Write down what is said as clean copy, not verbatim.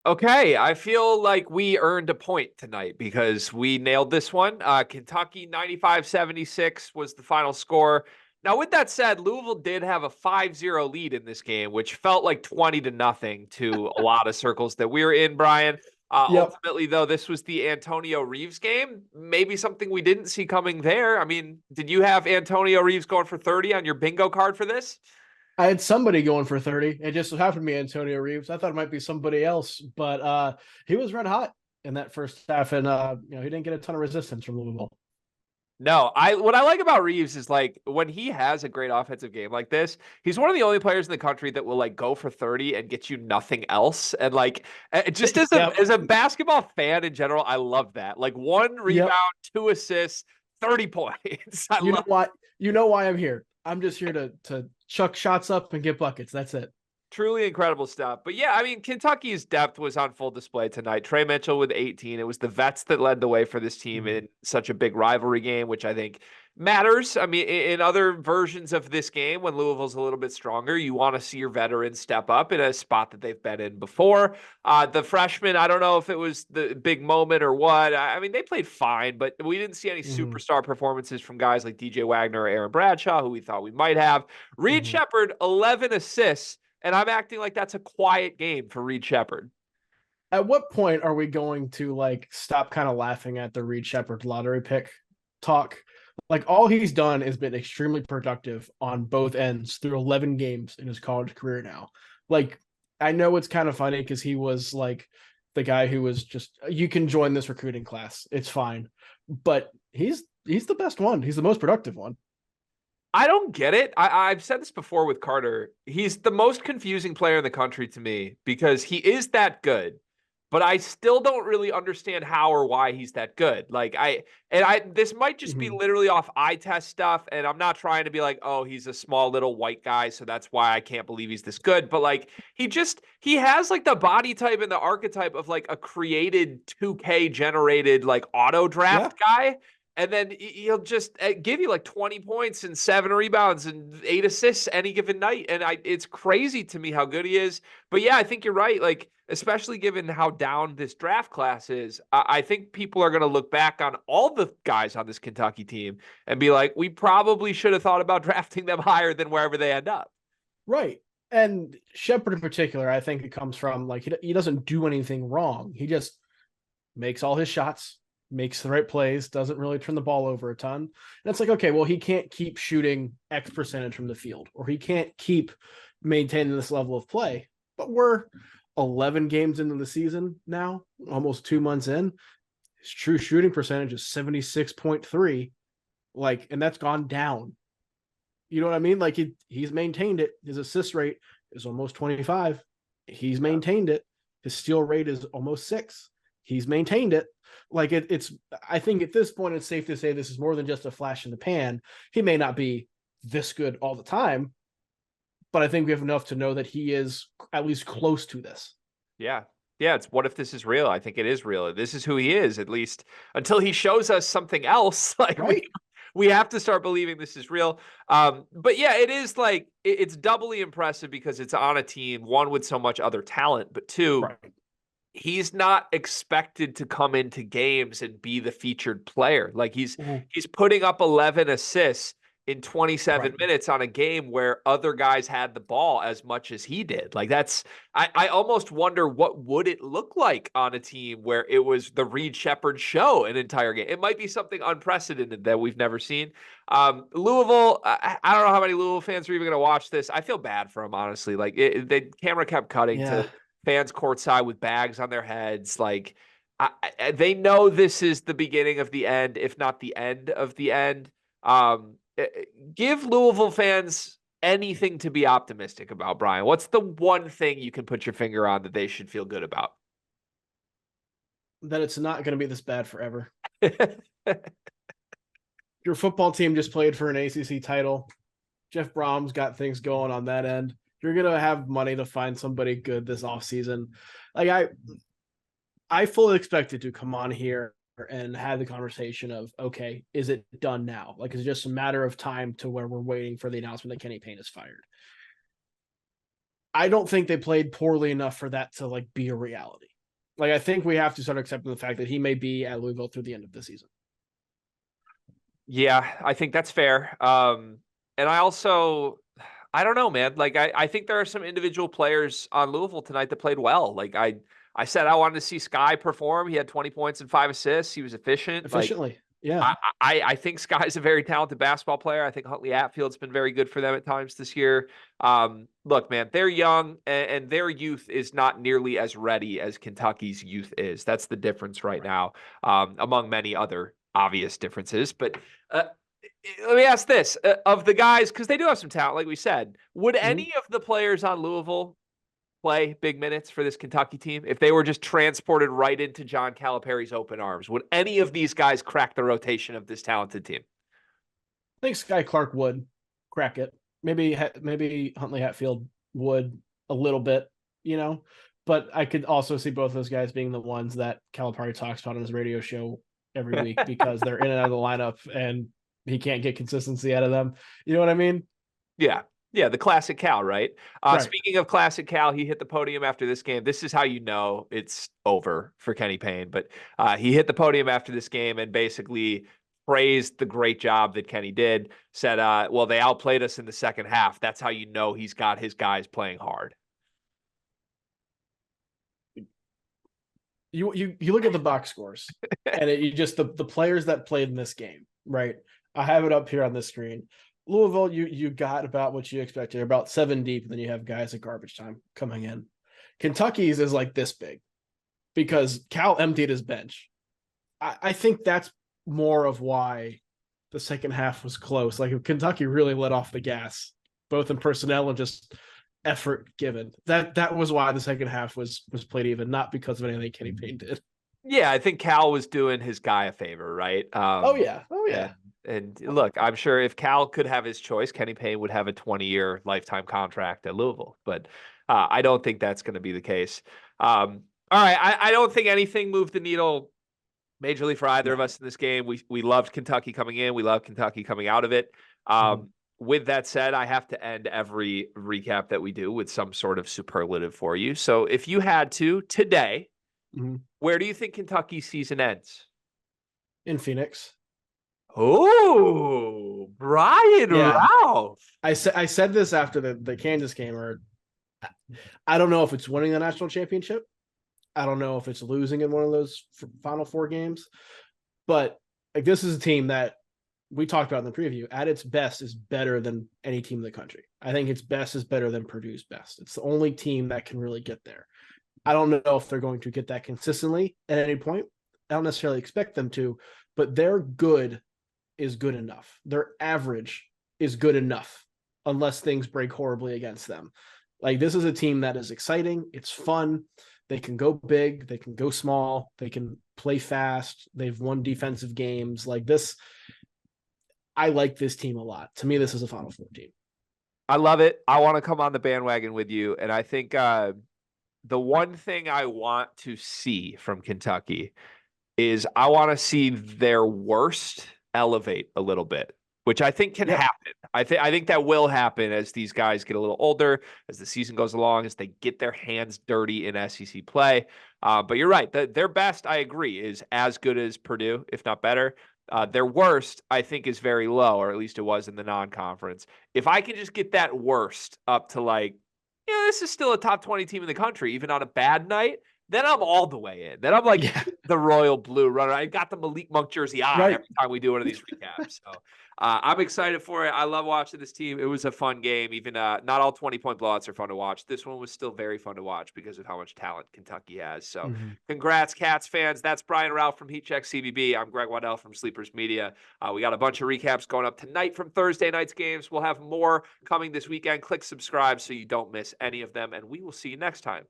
Okay, I feel like we earned a point tonight because we nailed this one. Kentucky 95-76 was the final score. Now, with that said, Louisville did have a 5-0 lead in this game, which felt like 20 to nothing to a lot of circles that we were in, Brian. Yep. Ultimately, though, this was the Antonio Reeves game. Maybe something we didn't see coming there. I mean, did you have Antonio Reeves going for 30 on your bingo card for this? I had somebody going for 30. It just so happened to be Antonio Reeves. I thought it might be somebody else, but he was red hot in that first half, and he didn't get a ton of resistance from Louisville. No, I what I like about Reeves is like when he has a great offensive game like this, he's one of the only players in the country that will like go for 30 and get you nothing else. And like just as a Yep. basketball fan in general, I love that. Like one Yep. rebound, two assists, 30 points. I You know love why? You know why I'm here. I'm just here to chuck shots up and get buckets. That's it. Truly incredible stuff. But yeah, I mean, Kentucky's depth was on full display tonight. Trey Mitchell with 18. It was the vets that led the way for this team Mhm. in such a big rivalry game, which I think matters. I mean, in other versions of this game, when Louisville's a little bit stronger, you want to see your veterans step up in a spot that they've been in before. The freshmen, I don't know if it was the big moment or what. I mean, they played fine, but we didn't see any Mhm. superstar performances from guys like DJ Wagner or Aaron Bradshaw, who we thought we might have. Reed Mhm. Sheppard, 11 assists. And I'm acting like that's a quiet game for Reed Sheppard. At what point are we going to like stop kind of laughing at the Reed Sheppard lottery pick talk? Like all he's done has been extremely productive on both ends through 11 games in his college career now. Like I know it's kind of funny because he was like the guy who was just you can join this recruiting class. It's fine. But he's the best one. He's the most productive one. I don't get it. I've said this before with Carter. He's the most confusing player in the country to me because he is that good, but I still don't really understand how or why he's that good. This might just be Mhm. literally off eye test stuff, and I'm not trying to be like, oh, he's a small little white guy, so that's why I can't believe he's this good. But like, he has like the body type and the archetype of like a created 2K generated like auto Yeah. draft guy. And then he'll just give you like 20 points and 7 rebounds and 8 assists any given night. And it's crazy to me how good he is. But yeah, I think you're right. Like, especially given how down this draft class is, I think people are going to look back on all the guys on this Kentucky team and be like, we probably should have thought about drafting them higher than wherever they end up. Right. And Shepard in particular, I think it comes from like he doesn't do anything wrong. He just makes all his shots, makes the right plays, doesn't really turn the ball over a ton. And it's like, okay, well, he can't keep shooting X percentage from the field, or he can't keep maintaining this level of play. But we're 11 games into the season now, almost 2 months in. His true shooting percentage is 76.3. Like, and that's gone down. You know what I mean? Like he's maintained it. His assist rate is almost 25. He's Yeah. maintained it. His steal rate is almost 6. He's maintained it. Like it's I think at this point it's safe to say this is more than just a flash in the pan. He may not be this good all the time, but I think we have enough to know that he is at least close to this. Yeah. Yeah, it's what if this is real? I think it is real. This is who he is, at least until he shows us something else. Like Right? we have to start believing this is real. But yeah, it is like it's doubly impressive because it's on a team, one with so much other talent, but two, Right. he's not expected to come into games and be the featured player. Like Mhm. he's putting up 11 assists in 27 Right. minutes on a game where other guys had the ball as much as he did. Like that's I almost wonder what would it look like on a team where it was the Reed Sheppard show an entire game. It might be something unprecedented that we've never seen. Louisville, I don't know how many Louisville fans are even going to watch this. I feel bad for them, honestly. Like the camera kept cutting to Yeah. fans courtside with bags on their heads. Like they know this is the beginning of the end, if not the end of the end. Give Louisville fans anything to be optimistic about, Brian. What's the one thing you can put your finger on that they should feel good about? That it's not going to be this bad forever. Your football team just played for an ACC title. Jeff Brom's got things going on that end. You're gonna have money to find somebody good this offseason. Like I fully expected to come on here and have the conversation of okay, is it done now? Like it's just a matter of time to where we're waiting for the announcement that Kenny Payne is fired. I don't think they played poorly enough for that to like be a reality. Like, I think we have to start accepting the fact that he may be at Louisville through the end of the season. Yeah, I think that's fair. And I don't know, man. Like I think there are some individual players on Louisville tonight that played well. Like I said I wanted to see Sky perform. He had 20 points and 5 assists. He was efficient. Like Efficiently. Yeah. I think Sky's a very talented basketball player. I think Huntley Atfield's been very good for them at times this year. Look, man, they're young and their youth is not nearly as ready as Kentucky's youth is. That's the difference right now, among many other obvious differences. But let me ask this of the guys, because they do have some talent, like we said, would any of the players on Louisville play big minutes for this Kentucky team if they were just transported right into John Calipari's open arms? Would any of these guys crack the rotation of this talented team? I think Sky Clark would crack it. Maybe Huntley Hatfield would a little bit, but I could also see both those guys being the ones that Calipari talks about on his radio show every week because they're in and out of the lineup and he can't get consistency out of them. You know what I mean? Yeah. Yeah, the classic Cal, right? Right. Speaking of classic Cal, he hit the podium after this game. This is how you know it's over for Kenny Payne. But he hit the podium after this game and basically praised the great job that Kenny did. Said, well, they outplayed us in the second half. That's how you know he's got his guys playing hard. You look at the box scores and you just the players that played in this game, right? I have it up here on the screen. Louisville, you got about what you expected, about 7 deep, and then you have guys at garbage time coming in. Kentucky's is like this big because Cal emptied his bench. I think that's more of why the second half was close. Like Kentucky really let off the gas, both in personnel and just effort given. That was why the second half was played even, not because of anything Kenny Payne did. Yeah, I think Cal was doing his guy a favor, right? Oh yeah. And look, I'm sure if Cal could have his choice, Kenny Payne would have a 20-year lifetime contract at Louisville. But I don't think that's going to be the case. All right, I don't think anything moved the needle majorly for either of us in this game. We loved Kentucky coming in. We loved Kentucky coming out of it. With that said, I have to end every recap that we do with some sort of superlative for you. So if you had to today, where do you think Kentucky's season ends? In Phoenix. Oh, Brian Rauf. I said this after the Kansas game, or I don't know if it's winning the national championship. I don't know if it's losing in one of those Final Four games, but like this is a team that we talked about in the preview. At its best, is better than any team in the country. I think its best is better than Purdue's best. It's the only team that can really get there. I don't know if they're going to get that consistently at any point. I don't necessarily expect them to, but their good is good enough. Their average is good enough unless things break horribly against them. Like this is a team that is exciting. It's fun. They can go big. They can go small. They can play fast. They've won defensive games like this. I like this team a lot. To me, this is a Final Four team. I love it. I want to come on the bandwagon with you. And I think the one thing I want to see from Kentucky is I want to see their worst elevate a little bit, which I think can happen. I think that will happen as these guys get a little older, as the season goes along, as they get their hands dirty in SEC play. But you're right. Their best, I agree, is as good as Purdue, if not better. Their worst, I think, is very low, or at least it was in the non-conference. If I can just get that worst up to like, this is still a top 20 team in the country, even on a bad night, then I'm all the way in. Then I'm like the Royal Blue runner. I got the Malik Monk jersey on every time we do one of these recaps. So I'm excited for it. I love watching this team. It was a fun game. Even not all 20-point blowouts are fun to watch. This one was still very fun to watch because of how much talent Kentucky has. So congrats, Cats fans. That's Brian Rauf from Heat Check CBB. I'm GregWaddell from Sleepers Media. We got a bunch of recaps going up tonight from Thursday night's games. We'll have more coming this weekend. Click subscribe so you don't miss any of them, and we will see you next time